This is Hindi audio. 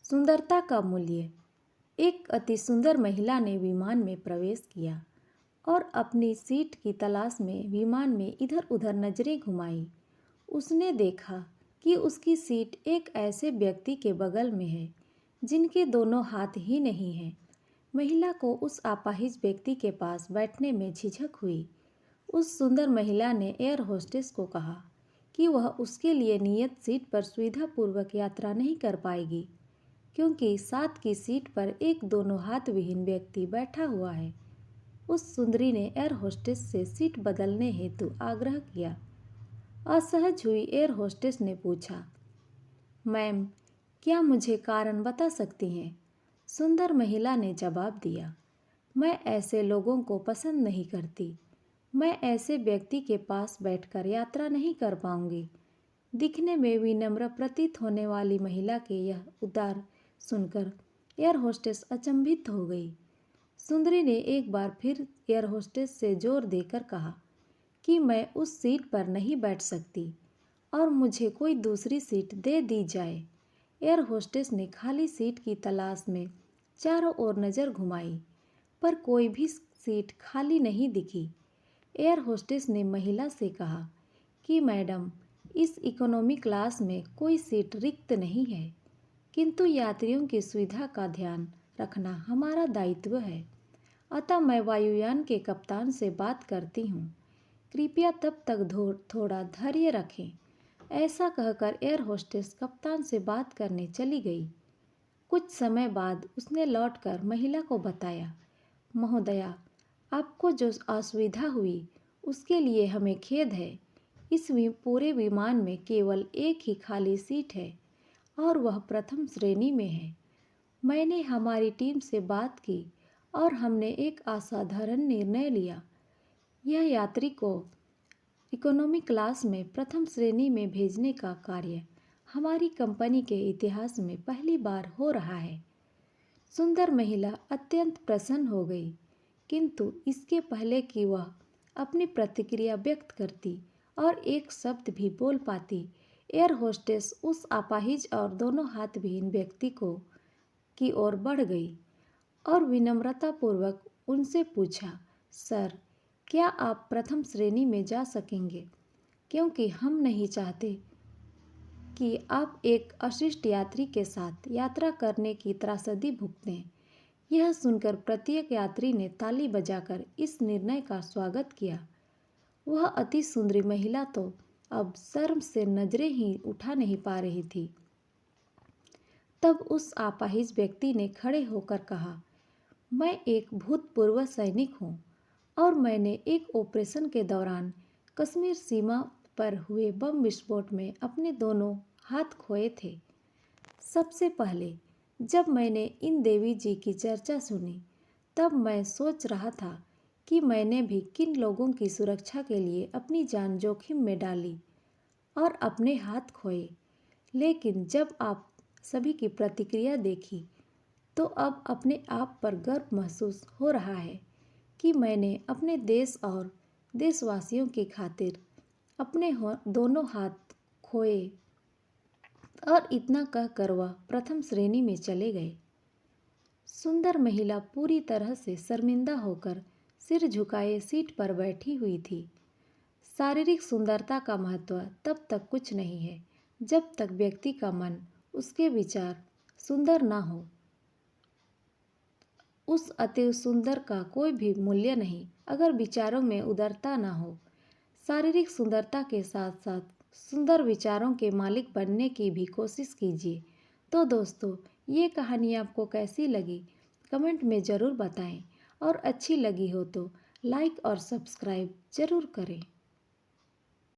सुंदरता का मूल्य। एक अति सुंदर महिला ने विमान में प्रवेश किया और अपनी सीट की तलाश में विमान में इधर उधर नजरें घुमाई। उसने देखा कि उसकी सीट एक ऐसे व्यक्ति के बगल में है जिनके दोनों हाथ ही नहीं हैं। महिला को उस अपाहिज व्यक्ति के पास बैठने में झिझक हुई। उस सुंदर महिला ने एयर होस्टेस को कहा कि वह उसके लिए नियत सीट पर सुविधापूर्वक यात्रा नहीं कर पाएगी, क्योंकि साथ की सीट पर एक दोनों हाथ विहीन व्यक्ति बैठा हुआ है। उस सुंदरी ने एयर होस्टेस से सीट बदलने हेतु आग्रह किया। असहज हुई एयर होस्टेस ने पूछा, मैम, क्या मुझे कारण बता सकती हैं? सुंदर महिला ने जवाब दिया, मैं ऐसे लोगों को पसंद नहीं करती। मैं ऐसे व्यक्ति के पास बैठकर यात्रा नहीं कर पाऊंगी। दिखने में विनम्र प्रतीत होने वाली महिला के यह उद्गार सुनकर एयर होस्टेस अचंभित हो गई। सुंदरी ने एक बार फिर एयर होस्टेस से जोर देकर कहा कि मैं उस सीट पर नहीं बैठ सकती और मुझे कोई दूसरी सीट दे दी जाए। एयर होस्टेस ने खाली सीट की तलाश में चारों ओर नज़र घुमाई, पर कोई भी सीट खाली नहीं दिखी। एयर होस्टेस ने महिला से कहा कि मैडम, इस इकोनॉमी क्लास में कोई सीट रिक्त नहीं है, किंतु यात्रियों की सुविधा का ध्यान रखना हमारा दायित्व है। अतः मैं वायुयान के कप्तान से बात करती हूँ। कृपया तब तक थोड़ा धैर्य रखें। ऐसा कहकर एयर होस्टेस कप्तान से बात करने चली गई। कुछ समय बाद उसने लौटकर महिला को बताया, महोदया, आपको जो असुविधा हुई उसके लिए हमें खेद है। इस पूरे विमान में केवल एक ही खाली सीट है और वह प्रथम श्रेणी में है। मैंने हमारी टीम से बात की और हमने एक असाधारण निर्णय लिया। यह यात्री को इकोनॉमी क्लास में प्रथम श्रेणी में भेजने का कार्य हमारी कंपनी के इतिहास में पहली बार हो रहा है। सुंदर महिला अत्यंत प्रसन्न हो गई, किंतु इसके पहले कि वह अपनी प्रतिक्रिया व्यक्त करती और एक शब्द भी बोल पाती, एयर होस्टेस उस अपाहिज और दोनों हाथ विहीन व्यक्ति की ओर बढ़ गई और विनम्रतापूर्वक उनसे पूछा, सर, क्या आप प्रथम श्रेणी में जा सकेंगे? क्योंकि हम नहीं चाहते कि आप एक अशिष्ट यात्री के साथ यात्रा करने की त्रासदी भुगतें। यह सुनकर प्रत्येक यात्री ने ताली बजाकर इस निर्णय का स्वागत किया। वह अति सुंदरी महिला तो अब शर्म से नजरें ही उठा नहीं पा रही थी। तब उस अपाहिज व्यक्ति ने खड़े होकर कहा, मैं एक भूतपूर्व सैनिक हूँ और मैंने एक ऑपरेशन के दौरान कश्मीर सीमा पर हुए बम विस्फोट में अपने दोनों हाथ खोए थे। सबसे पहले जब मैंने इन देवी जी की चर्चा सुनी, तब मैं सोच रहा था कि मैंने भी किन लोगों की सुरक्षा के लिए अपनी जान जोखिम में डाली और अपने हाथ खोए। लेकिन जब आप सभी की प्रतिक्रिया देखी, तो अब अपने आप पर गर्व महसूस हो रहा है कि मैंने अपने देश और देशवासियों की खातिर अपने दोनों हाथ खोए। और इतना कहकर वह प्रथम श्रेणी में चले गए। सुंदर महिला पूरी तरह से शर्मिंदा होकर सिर झुकाए सीट पर बैठी हुई थी। शारीरिक सुंदरता का महत्व तब तक कुछ नहीं है जब तक व्यक्ति का मन, उसके विचार सुंदर ना हो। उस अति सुंदर का कोई भी मूल्य नहीं अगर विचारों में उदारता ना हो। शारीरिक सुंदरता के साथ साथ सुंदर विचारों के मालिक बनने की भी कोशिश कीजिए। तो दोस्तों, ये कहानी आपको कैसी लगी कमेंट में ज़रूर बताएं और अच्छी लगी हो तो लाइक और सब्सक्राइब ज़रूर करें।